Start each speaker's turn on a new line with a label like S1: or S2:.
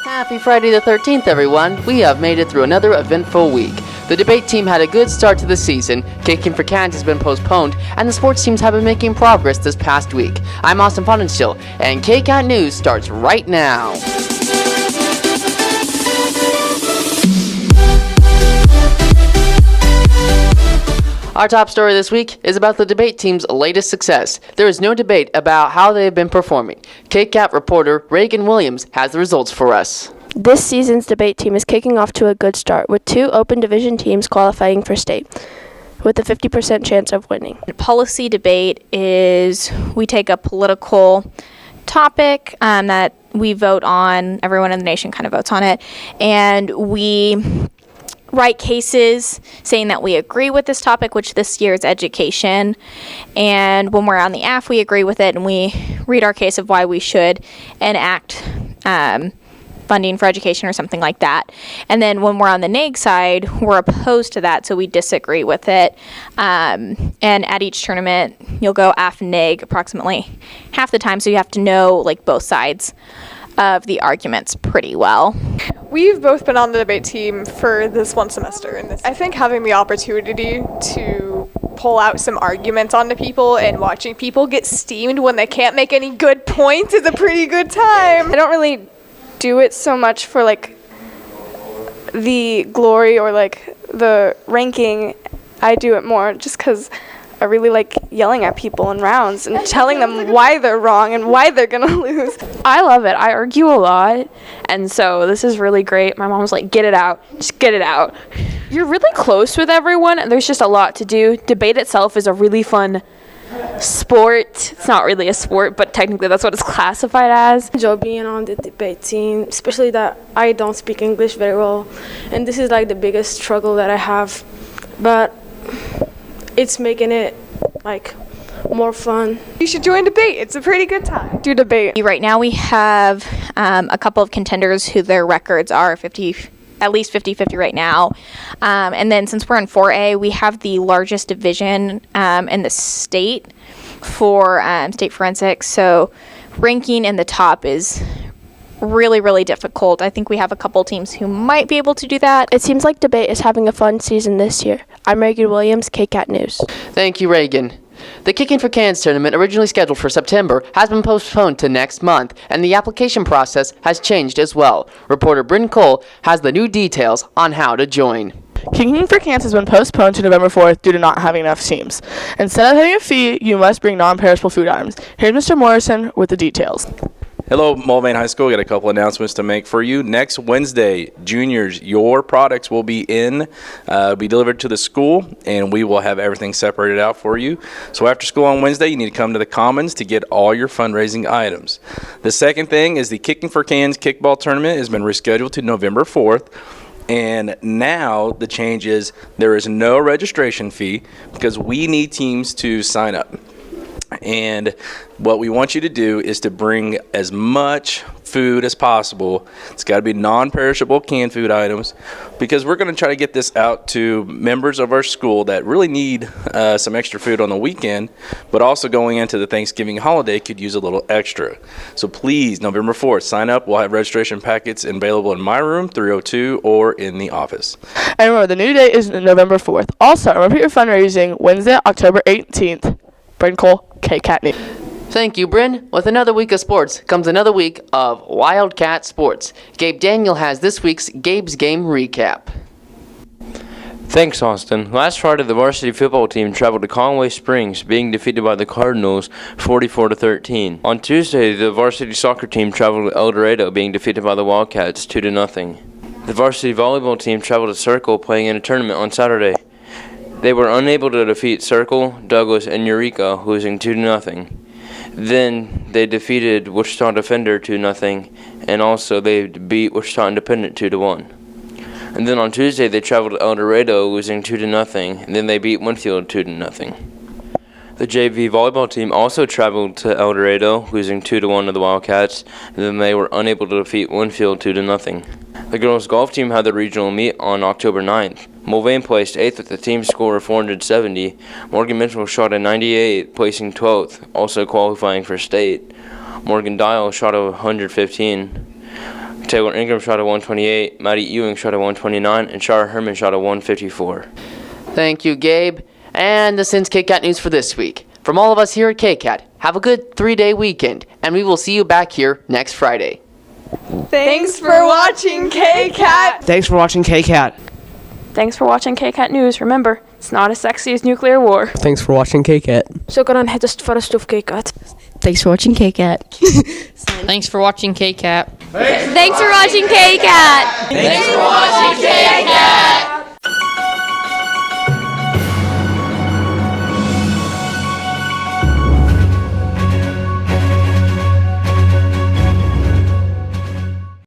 S1: Happy Friday the 13th, everyone. We have made it through another eventful week. The debate team had a good start to the season, Kicking for Cans has been postponed, and the sports teams have been making progress this past week. I'm Austin Ponnenstiel, and KCAT News starts right now. Our top story this week is about the debate team's latest success. There is no debate about how they have been performing. KCAT reporter Reagan Williams has the results for us.
S2: This season's debate team is kicking off to a good start, with 2 open division teams qualifying for state, with a 50% chance of winning.
S3: Policy debate is we take a political topic that we vote on, everyone in the nation kind of votes on it, and we write cases saying that we agree with this topic, which this year is education. And when we're on the AF, we agree with it, and we read our case of why we should enact funding for education or something like that. And then when we're on the neg side, we're opposed to that, so we disagree with it. And at each tournament, you'll go AF and neg approximately half the time, so you have to know like both sides of the arguments pretty well.
S4: We've both been on the debate team for this one semester, and I think having the opportunity to pull out some arguments onto people and watching people get steamed when they can't make any good points is a pretty good time.
S5: I don't really do it so much for like the glory or like the ranking. I do it more just because I really like yelling at people in rounds and telling them why they're wrong and why they're gonna lose.
S6: I love it. I argue a lot, and so this is really great. My mom's like, get it out. Just get it out. You're really close with everyone, and there's just a lot to do. Debate itself is a really fun sport. It's not really a sport, but technically that's what it's classified as.
S7: I enjoy being on the debate team, especially that I don't speak English very well, and this is like the biggest struggle that I have, but it's making it like more fun.
S4: You should join debate. It's a pretty good time.
S5: Do debate.
S3: Right now we have a couple of contenders who their records are at least 50-50 right now. And then since we're in 4A, we have the largest division in the state for state forensics. So ranking in the top is really, really difficult. I think we have a couple teams who might be able to do that.
S2: It seems like debate is having a fun season this year. I'm Reagan Williams, KCAT News.
S1: Thank you, Reagan. The Kicking for Cans tournament, originally scheduled for September, has been postponed to next month, and the application process has changed as well. Reporter Bryn Cole has the new details on how to join.
S8: Kicking for Cans has been postponed to November 4th due to not having enough teams. Instead of having a fee, you must bring non-perishable food items. Here's Mr. Morrison with the details.
S9: Hello, Mulvane High School. Got a couple announcements to make for you. Next Wednesday, juniors, your products will be be delivered to the school, and we will have everything separated out for you. So after school on Wednesday, you need to come to the Commons to get all your fundraising items. The second thing is the Kicking for Cans kickball tournament has been rescheduled to November 4th. And now the change is there is no registration fee because we need teams to sign up. And what we want you to do is to bring as much food as possible. It's got to be non-perishable canned food items because we're going to try to get this out to members of our school that really need some extra food on the weekend, but also going into the Thanksgiving holiday could use a little extra. So please, November 4th, sign up. We'll have registration packets available in my room, 302, or in the office.
S8: And remember, the new date is November 4th. Also, remember your fundraising Wednesday, October 18th. Bryn Cole, KCAT News.
S1: Thank you, Bryn. With another week of sports comes another week of Wildcat Sports. Gabe Daniel has this week's Gabe's Game recap.
S10: Thanks, Austin. Last Friday, the varsity football team traveled to Conway Springs, being defeated by the Cardinals 44-13. On Tuesday, the varsity soccer team traveled to El Dorado, being defeated by the Wildcats 2-0. The varsity volleyball team traveled to Circle, playing in a tournament on Saturday. They were unable to defeat Circle, Douglas, and Eureka, losing 2-0. Then they defeated Wichita Defender 2-0, and also they beat Wichita Independent 2-1. And then on Tuesday they traveled to El Dorado, losing 2-0, and then they beat Winfield 2-0. The JV volleyball team also traveled to El Dorado, losing 2-1 to the Wildcats, and then they were unable to defeat Winfield 2-0. The girls' golf team had the regional meet on October 9th. Mulvane placed 8th with a team score of 470. Morgan Mitchell shot a 98, placing 12th, also qualifying for state. Morgan Dial shot a 115. Taylor Ingram shot a 128, Maddie Ewing shot a 129, and Shara Herman shot a 154.
S1: Thank you, Gabe. And this ends KCAT News for this week. From all of us here at KCAT, have a good 3-day weekend, and we will see you back here next Friday.
S5: Thanks for watching KCAT.
S11: Thanks for watching KCAT.
S6: Thanks for watching KCAT News. Remember, it's not as sexy as nuclear war.
S11: Thanks for watching KCAT.
S7: شكرا حدثت فرست في KCAT.
S12: Thanks for watching KCAT.
S13: Thanks for watching KCAT.
S3: Thanks for watching KCAT.
S1: Thanks for watching KCAT.